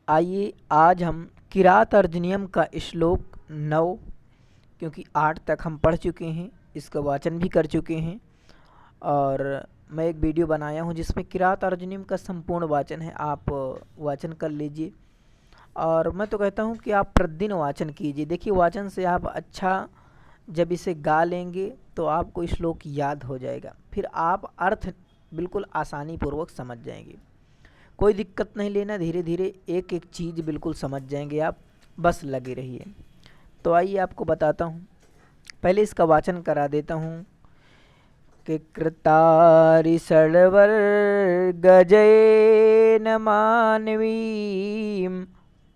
आइए आज हम किरात अर्जुनियम का श्लोक 9, क्योंकि 8 तक हम पढ़ चुके हैं, इसका वाचन भी कर चुके हैं और मैं एक वीडियो बनाया हूं जिसमें किरात अर्जुनियम का संपूर्ण वाचन है। आप वाचन कर लीजिए और मैं तो कहता हूं कि आप प्रतिदिन वाचन कीजिए। देखिए, वाचन से आप अच्छा जब इसे गा लेंगे तो आपको श्लोक याद हो जाएगा, फिर आप अर्थ बिल्कुल आसानी पूर्वक समझ जाएंगे। कोई दिक्कत नहीं लेना, धीरे धीरे एक एक चीज़ बिल्कुल समझ जाएंगे आप, बस लगे रहिए। तो आइए आपको बताता हूँ, पहले इसका वाचन करा देता हूँ कि कृतारि षड्वर गजैन मानवीम्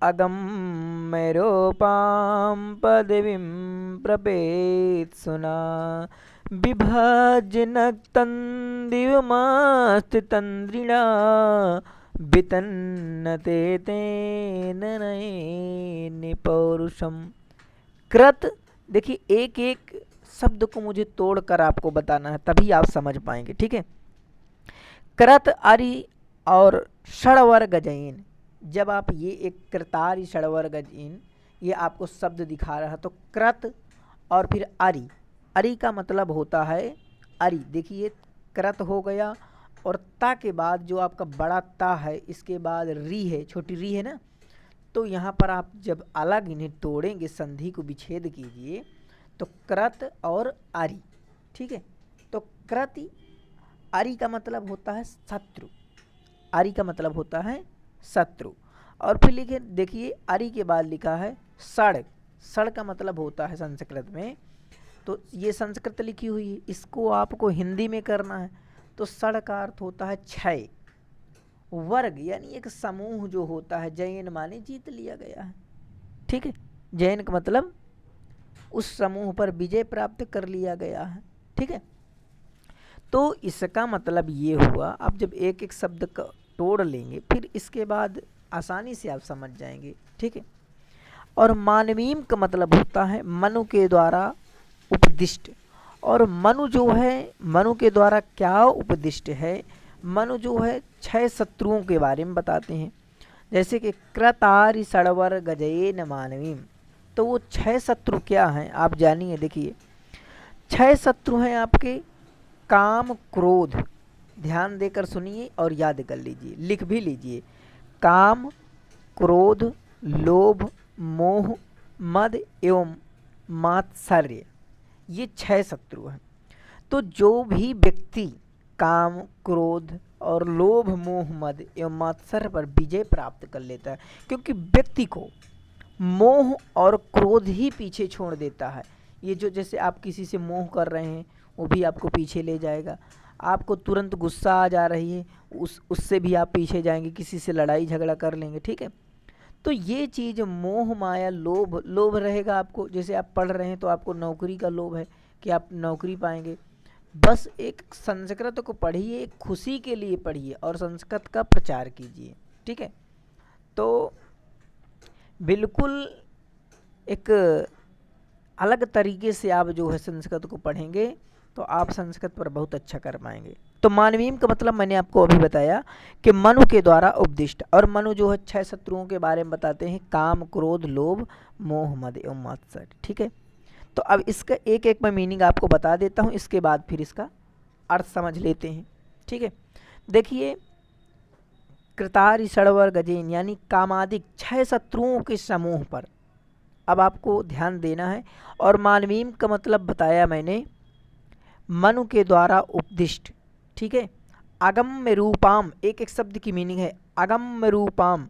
अगम्य रूपां पदवीं प्रपेत्सुना बिभजनक्तन्दिवमस्तितन्द्रिणा वितन्नते तेन नयेन पौरुषम। कृत, देखिए एक एक शब्द को मुझे तोड़कर आपको बताना है, तभी आप समझ पाएंगे, ठीक है। कृत अरि और षड्वर गजैन, जब आप ये एक कृतारि षड्वर गजैन ये आपको शब्द दिखा रहा है, तो कृत और फिर अरि, अरि का मतलब होता है अरि। देखिए कृत हो गया और ता के बाद जो आपका बड़ा ता है, इसके बाद री है, छोटी री है ना, तो यहाँ पर आप जब अलग इन्हें तोड़ेंगे, संधि को विच्छेद कीजिए, तो कृत और अरि, ठीक है। तो कृति, अरि का मतलब होता है शत्रु, अरि का मतलब होता है शत्रु। और फिर लिखे, देखिए अरि के बाद लिखा है षड, षड का मतलब होता है संस्कृत में, तो ये संस्कृत लिखी हुई है, इसको आपको हिंदी में करना है। तो षड का अर्थ होता है क्षय, वर्ग यानी एक समूह जो होता है, जैन माने जीत लिया गया है, ठीक है। जैन का मतलब उस समूह पर विजय प्राप्त कर लिया गया है, ठीक है। तो इसका मतलब ये हुआ, आप जब एक एक शब्द का तोड़ लेंगे फिर इसके बाद आसानी से आप समझ जाएंगे, ठीक है। और मानवीम का मतलब होता है मनु के द्वारा उपदिष्ट। और मनु जो है, मनु के द्वारा क्या उपदिष्ट है, मनु जो है 6 शत्रुओं के बारे में बताते हैं, जैसे कि कृतारि षड्वर गजैन मानवीम। तो वो 6 शत्रु क्या हैं आप जानिए। देखिए 6 शत्रु हैं आपके काम क्रोध, ध्यान देकर सुनिए और याद कर लीजिए, लिख भी लीजिए। काम, क्रोध, लोभ, मोह, मद एवं मात्सर्य, ये 6 शत्रु हैं। तो जो भी व्यक्ति काम, क्रोध और लोभ, मोह, मद एवं मात्सर्य पर विजय प्राप्त कर लेता है, क्योंकि व्यक्ति को मोह और क्रोध ही पीछे छोड़ देता है। ये जो जैसे आप किसी से मोह कर रहे हैं, वो भी आपको पीछे ले जाएगा। आपको तुरंत गुस्सा आ जा रही है, उससे भी आप पीछे जाएंगे, किसी से लड़ाई झगड़ा कर लेंगे, ठीक है। तो ये चीज़ मोह माया लोभ, लोभ रहेगा आपको, जैसे आप पढ़ रहे हैं तो आपको नौकरी का लोभ है कि आप नौकरी पाएंगे। बस एक संस्कृत को पढ़िए, एक खुशी के लिए पढ़िए और संस्कृत का प्रचार कीजिए, ठीक है। तो बिल्कुल एक अलग तरीके से आप जो है संस्कृत को पढ़ेंगे तो आप संस्कृत पर बहुत अच्छा कर पाएंगे। तो मानवीम का मतलब मैंने आपको अभी बताया कि मनु के द्वारा उपदिष्ट, और मनु जो है 6 शत्रुओं के बारे में बताते हैं, काम, क्रोध, लोभ, मोह, मद एवं मात्सर्य, ठीक है। तो अब इसका एक एक मैं मीनिंग आपको बता देता हूँ, इसके बाद फिर इसका अर्थ समझ लेते हैं, ठीक है। देखिए कृतारि षड्वर गजैन यानी कामादिक 6 शत्रुओं के समूह पर अब आपको ध्यान देना है। और मानवीम का मतलब बताया मैंने, मनु के द्वारा उपदिष्ट, ठीक है। अगम्य रूपाम, एक एक शब्द की मीनिंग है अगम्य रूपाम।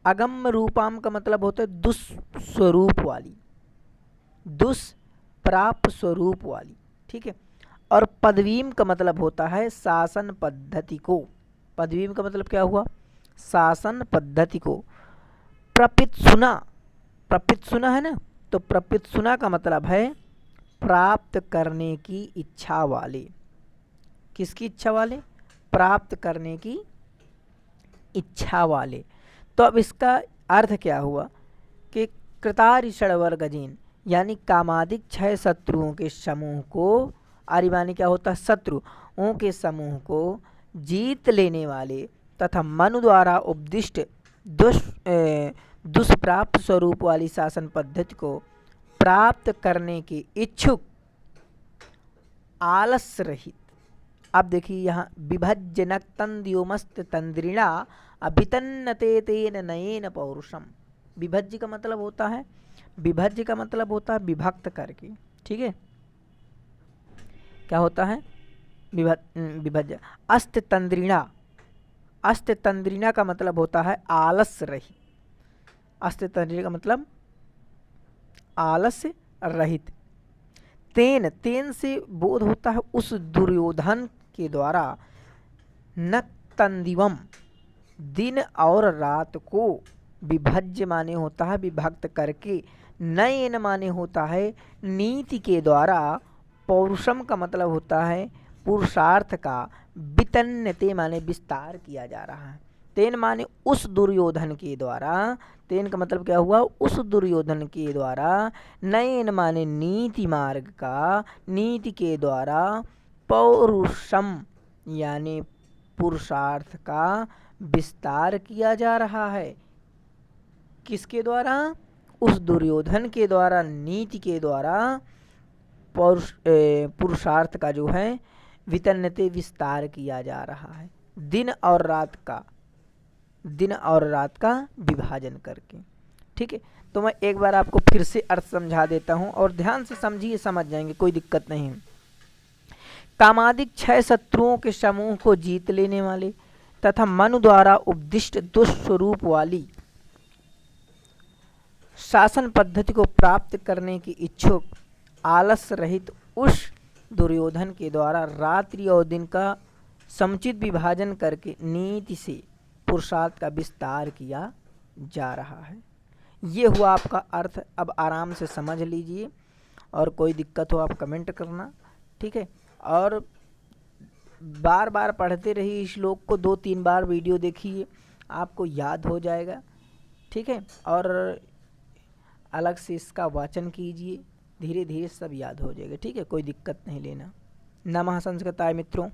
अगम्य रूपाम का मतलब होता है दुष्स्वरूप वाली, दुष्प्राप स्वरूप वाली, ठीक है। और पदवीम का मतलब होता है शासन पद्धति को। पदवीम का मतलब क्या हुआ, शासन पद्धति को। प्रपित्सुना, प्रपित्सुना है ना, तो प्रपित्सुना का मतलब है प्राप्त करने की इच्छा वाले। किसकी इच्छा वाले, प्राप्त करने की इच्छा वाले। तो अब इसका अर्थ क्या हुआ कि कृतारि षड्वर गजैन यानी कामादिक 6 शत्रुओं के समूह को, आरिवानी क्या होता है, शत्रुओं के समूह को जीत लेने वाले तथा मनु द्वारा उपदिष्ट प्राप्त स्वरूप वाली शासन पद्धति को प्राप्त करने के इच्छुक आलस्य रहित। अब देखिए यहाँ विभज्य तंद्योमस्त तंद्रिणा अभितन्नते तेन नयेन पौरुषम। विभज्य का मतलब होता है, विभज्य का मतलब होता है विभक्त करके, ठीक है। क्या होता है विभज्य। अस्त तंद्रिणा, अस्त तंद्रिणा का मतलब होता है आलस्य रहित। अस्त तंद्रिणा का मतलब आलस्य रहित। तेन, तेन से बोध होता है उस दुर्योधन के द्वारा, न तंदिवम दिन और रात को, विभज्य माने होता है विभक्त करके, नयन माने होता है नीति के द्वारा, पौरुषम का मतलब होता है पुरुषार्थ का, वितन्नते माने विस्तार किया जा रहा है। तेन माने उस दुर्योधन के द्वारा, तेन का मतलब क्या हुआ, उस दुर्योधन के द्वारा, नयन माने नीति मार्ग का, नीति के द्वारा, पौरुषम यानी पुरुषार्थ का विस्तार किया जा रहा है। किसके द्वारा, उस दुर्योधन के द्वारा, नीति के द्वारा पुरुषार्थ का जो है वितन्नते विस्तार किया जा रहा है, दिन और रात का, दिन और रात का विभाजन करके, ठीक है। तो मैं एक बार आपको फिर से अर्थ समझा देता हूं और ध्यान से समझिए, समझ जाएंगे, कोई दिक्कत नहीं। कामादिक 6 शत्रुओं के समूह को जीत लेने वाले तथा मनु द्वारा उपदिष्ट दुष्स्वरूप वाली शासन पद्धति को प्राप्त करने की इच्छुक आलस्य रहित उस दुर्योधन के द्वारा रात्रि और दिन का समुचित विभाजन करके नीति से पुरुषार्थ का विस्तार किया जा रहा है। ये हुआ आपका अर्थ। अब आराम से समझ लीजिए और कोई दिक्कत हो आप कमेंट करना, ठीक है। और बार बार पढ़ते रहिए इस श्लोक को, 2-3 बार वीडियो देखिए, आपको याद हो जाएगा, ठीक है। और अलग से इसका वाचन कीजिए, धीरे धीरे सब याद हो जाएगा, ठीक है। कोई दिक्कत नहीं लेना। नमः संस्कृताय मित्रों।